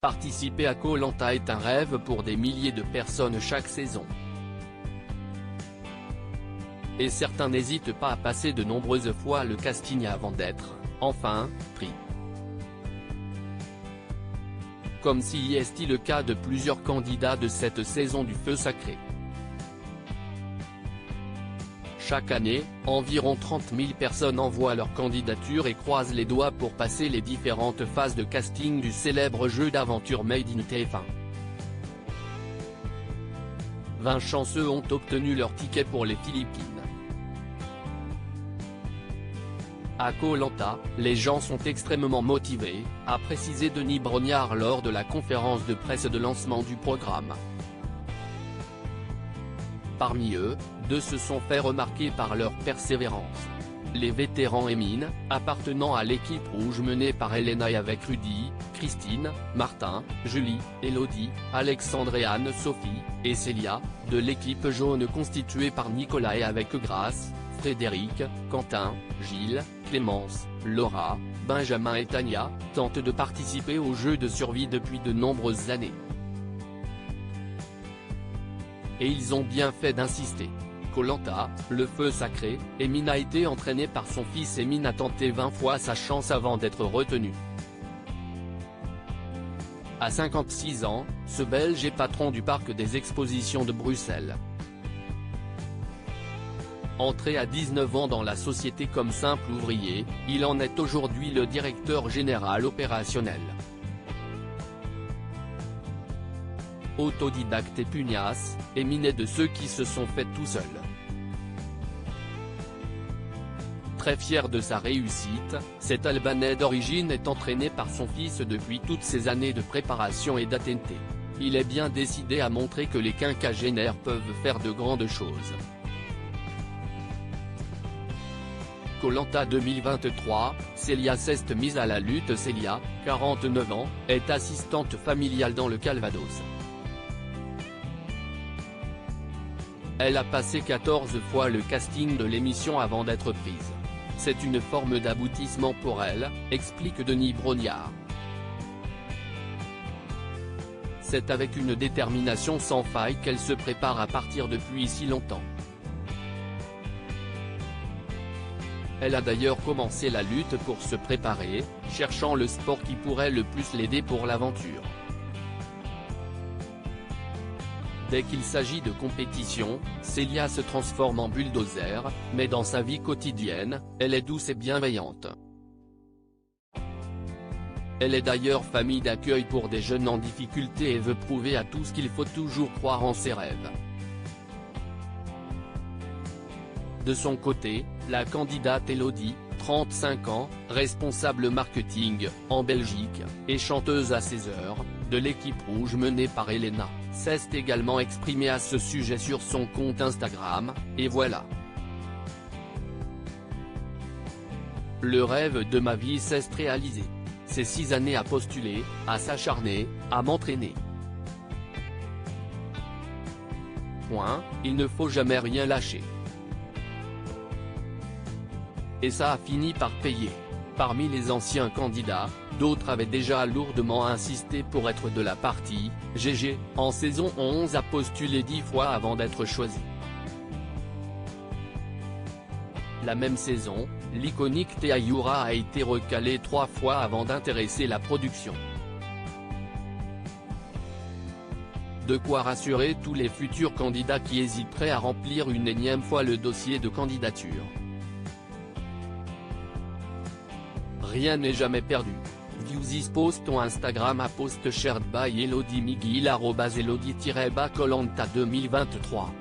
Participer à Koh Lanta est un rêve pour des milliers de personnes chaque saison. Et certains n'hésitent pas à passer de nombreuses fois le casting avant d'être, enfin, pris. Comme si est le cas de plusieurs candidats de cette saison du Feu Sacré. Chaque année, environ 30 000 personnes envoient leur candidature et croisent les doigts pour passer les différentes phases de casting du célèbre jeu d'aventure Made in TF1. 20 chanceux ont obtenu leur ticket pour les Philippines. À Koh Lanta, les gens sont extrêmement motivés, a précisé Denis Brognard lors de la conférence de presse de lancement du programme. Parmi eux, deux se sont fait remarquer par leur persévérance. Les vétérans Émine, appartenant à l'équipe rouge menée par Elena et avec Rudy, Christine, Martin, Julie, Elodie, Alexandre et Anne Sophie, et Célia, de l'équipe jaune constituée par Nicolas et avec Grace, Frédéric, Quentin, Gilles, Clémence, Laura, Benjamin et Tania, tentent de participer au jeu de survie depuis de nombreuses années. Et ils ont bien fait d'insister. Koh Lanta, le Feu Sacré, Émine a été entraîné par son fils. Émine a tenté 20 fois sa chance avant d'être retenu. À 56 ans, ce Belge est patron du parc des expositions de Bruxelles. Entré à 19 ans dans la société comme simple ouvrier, il en est aujourd'hui le directeur général opérationnel. Autodidacte et pugnace, Émine est de ceux qui se sont faits tout seuls. Très fier de sa réussite, cet Albanais d'origine est entraîné par son fils depuis toutes ces années de préparation et d'attenté. Il est bien décidé à montrer que les quinquagénaires peuvent faire de grandes choses. Koh Lanta 2023, Célia s'est mise à la lutte. Célia, 49 ans, est assistante familiale dans le Calvados. Elle a passé 14 fois le casting de l'émission avant d'être prise. C'est une forme d'aboutissement pour elle, explique Denis Brognard. C'est avec une détermination sans faille qu'elle se prépare à partir depuis si longtemps. Elle a d'ailleurs commencé la lutte pour se préparer, cherchant le sport qui pourrait le plus l'aider pour l'aventure. Dès qu'il s'agit de compétition, Célia se transforme en bulldozer, mais dans sa vie quotidienne, elle est douce et bienveillante. Elle est d'ailleurs famille d'accueil pour des jeunes en difficulté et veut prouver à tous qu'il faut toujours croire en ses rêves. De son côté, la candidate Elodie, 35 ans, responsable marketing, en Belgique, et chanteuse à 16 heures, de l'équipe rouge menée par Elena, s'est également exprimée à ce sujet sur son compte Instagram, et voilà. Le rêve de ma vie s'est réalisé. Ces 6 années à postuler, à s'acharner, à m'entraîner. Il ne faut jamais rien lâcher. Et ça a fini par payer. Parmi les anciens candidats, d'autres avaient déjà lourdement insisté pour être de la partie. GG, en saison 11 a postulé 10 fois avant d'être choisi. La même saison, l'iconique Théa Youra a été recalée 3 fois avant d'intéresser la production. De quoi rassurer tous les futurs candidats qui hésiteraient à remplir une énième fois le dossier de candidature. Rien n'est jamais perdu. View this post on Instagram à post shared by Elodie Miguel @Elodie-Koh Lanta 2023.